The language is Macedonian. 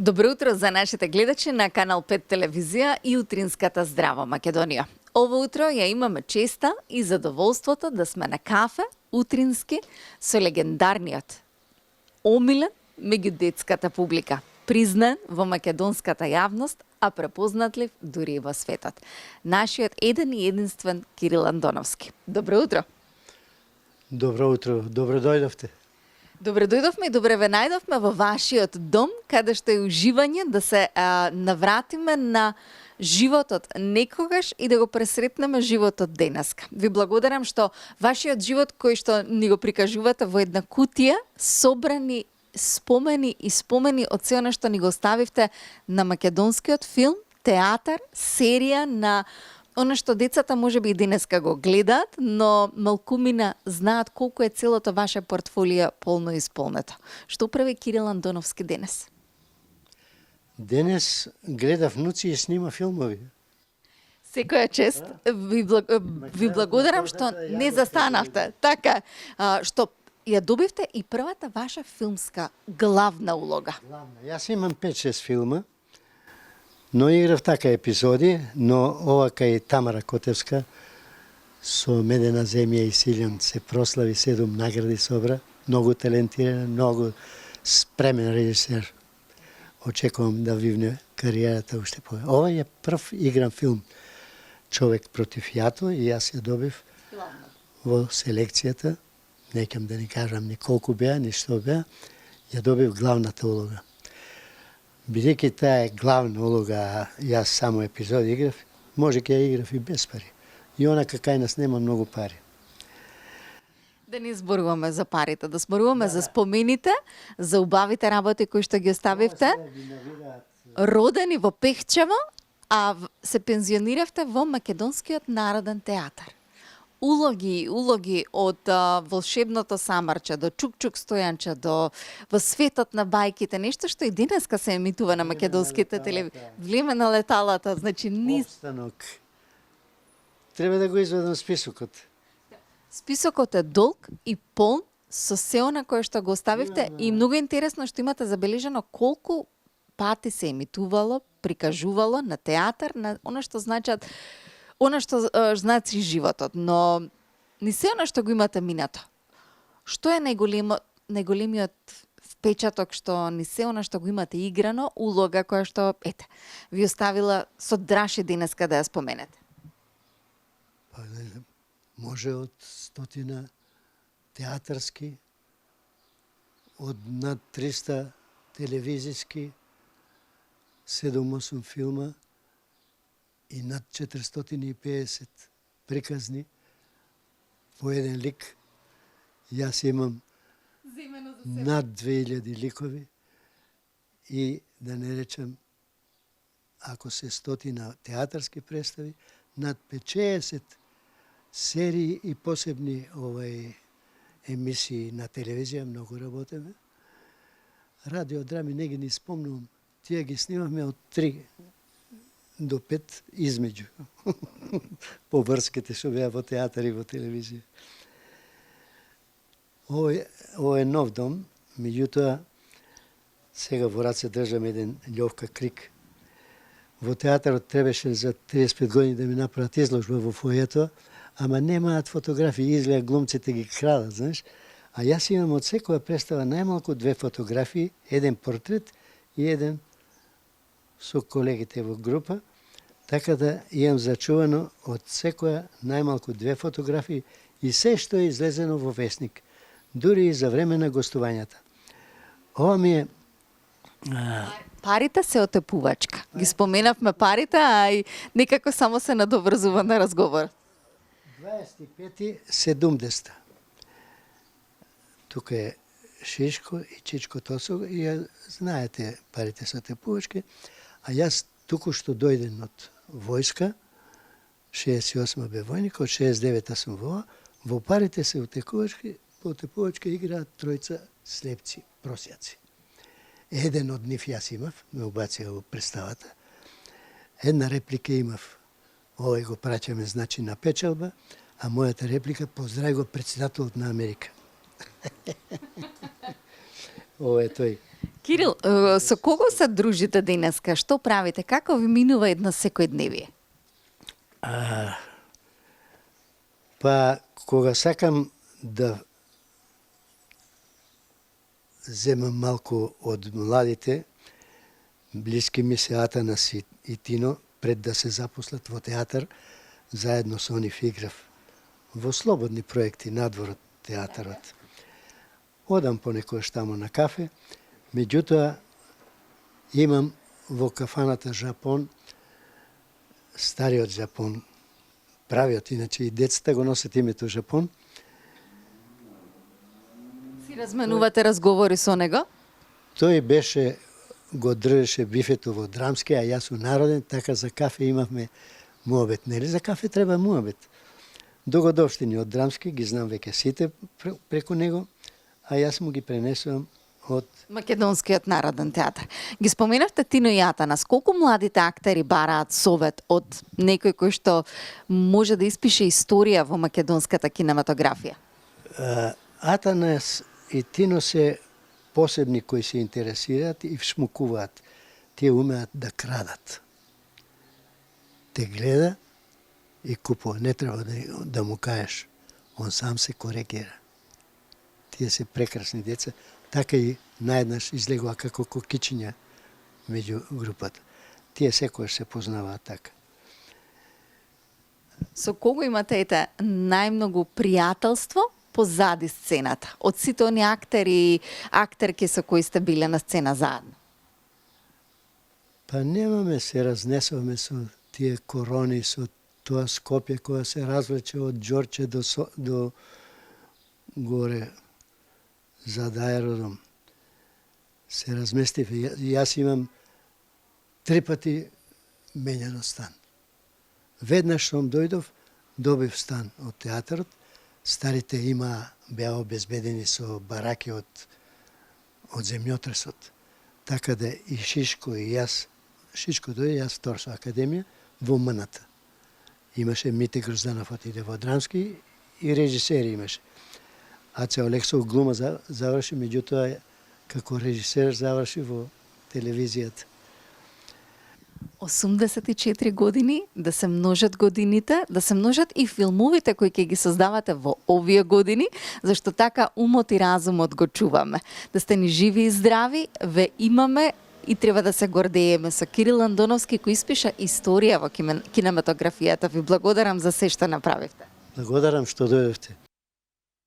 Добро утро за нашите гледачи на Канал 5 телевизија и утринската Здраво Македонија. Ово утро ја имаме честа и задоволството да сме на кафе утрински со легендарниот, омилен меѓу детската публика, признан во македонската јавност, а препознатлив дури и во светот. Нашиот еден и единствен Кирил Андоновски. Добро утро. Добро утро, добро дојдовте. Добре дојдовме и добре ве најдовме во вашиот дом, каде што е уживање да се навратиме на животот некогаш и да го пресретнеме животот денеска. Ви благодарам што вашиот живот кој што ни го прикажувате во една кутија, собрани спомени и спомени од се она што ни го оставивте на македонскиот филм, театар, серија на она што децата можеби и денеска го гледаат, но малкумина знаат колку е целото ваше портфолио полно исполнето. Што прави Кирил Андоновски денес? Денес гледа внуци и снима филмови. Секоја чест. Ви благодарам што не застанавте. Така, што ја добивте и првата ваша филмска главна улога. Јас имам 5-6 филма, но играв така епизоди, но ова кај Тамара Котевска со Медена земја и Силјан се прослави, 7 награди собра, многу талентиран, многу спремен режисер. Очекувам да вивне кариерата уште повеќе. Ова е прв игран филм Човек против јато и јас ја добив во селекцијата. Некам да ни кажам ни колку беа, ни што беа, ја добив главната улога. Бидејќи таа е главна улога, а јас само епизод играв, може ќе ја играв и без пари. И онака кај нас нема многу пари. Да не зборуваме за парите, да зборуваме за спомените, за убавите работи кои што ги оставивте. Родени во Пехчево, а се пензиониравте во Македонскиот народен театар. Улоги од Волшебното самарче до Чук-Чук Стојанче до во светот на бајките, нешто што и денеска се емитува на македонските телевизии. Влеме на леталата, значи низ Обстанок. Треба да го изведам списокот. Списокот е долг и полн со се она кое што го оставивте и многу интересно што имате забележано колку пати се емитувало, прикажувало на театар, на она што значат она што значи животот, но не се она што го имате минато. Што е најголемиот впечаток што не се она што го имате играно, улога која што ви оставила со драши денеска да ја споменете? Па не знам, може од 100 театарски, од над 300 телевизиски, 7-8 филма и над 450 приказни по еден лик. Јас имам над 2000 ликови и да не речем, ако се 100 театарски представи, над 50 серии и посебни емисии на телевизија, многу работеме. Радиодрами не ги ни спомнувам, тие ги снимавме од 3 до 5 измеѓу. Поврските што беа во театар и во телевизија. Ово е нов дом, меѓутоа сега во раце држам еден Љовка Крик. Во театарот требаше за 35 години да ми направат изложба во фојето, ама немаат фотографии, изгледа глумците ги крадат, знаеш. А јас имам од секоја представа најмалку 2 фотографии, еден портрет и еден со колегите во група, така да имам зачувано од секоја најмалку 2 фотографии и се што е излезено во весник, дури и за време на гостувањата. Ова ми е... Парите се отепувачка. Ги споменавме парите, а и некако само се надоврзува на разговор. 25-70. Тука е Шишко и Чичко Тосо и знаете парите се отепувачки, а јас туку што дојден од војска, 68 бе војник, од 69 сум во парите се по отепувачки играат 3 слепци, просјаци. Еден од нив јас имав, ме убација во представата. Една реплика имав, овој го праќаме значи на печалба, а мојата реплика поздрави го претседателот на Америка. Ова е тој. Кирил, со кого се дружите денеска? Што правите? Како ви минува едно секојдневие? Па, кога сакам да земам малку од младите, блиски ми се Атанас и Тино, пред да се запослат во театар, заедно со нив играв во слободни проекти надвор од театарот. Одам понекогаш таму на кафе, меѓутоа имам во кафаната Жапон, стариот Жапон, правиот, иначе и децата го носат името Жапон. Си разменувате разговори со него? Тој беше, го држеше бифето во Драмски, а јас народен, така за кафе имавме муабет. Нели за кафе треба муабет? Догодовштини од Драмски, ги знам веќе сите преку него, а јас му ги пренесувам од Македонскиот народен театар. Ги споменавте Тино и Атанас. Колку младите актери бараат совет од некој кој што може да испише историја во македонската кинематографија? Атанас и Тино се посебни кои се интересираат и вшмукуваат. Тие умеат да крадат. Те гледа и купува. Не треба да му кажеш. Он сам се коригира. Тие се прекрасни деца. Така и наеднаш излегува како кокичиња меѓу групата. Тие секојаш се познаваат така. Со кого имате најмногу пријателство позади сцената? Од сите они актери и актерки со кои сте биле на сцена заедно? Па немаме, се разнесуваме со тие корони, со тоа Скопје која се развлече од Ѓорче до горе зад аеродром. Се разместив. Јас имам 3 пати менјано стан. Веднаш што дојдов, добив стан од театарот. Старите беа обезбедени со бараки од земјотресот. Така да и Шишко и јас, Шишко дојде, јас втор со академија, во МНТ. Имаше Мите Грозданов отиде во Драмски и режисери имаше. Аце Олексов глума заврши, меѓутоа како режисер заврши во телевизијата. 84 години, да се множат годините, да се множат и филмовите кои ќе ги создавате во овие години, зашто така умот и разумот го чуваме. Да сте ни живи и здрави, ве имаме и треба да се гордееме со Кирил Андоновски кој испиша историја во кинематографијата. Ви благодарам за се што направивте. Благодарам што дојдовте.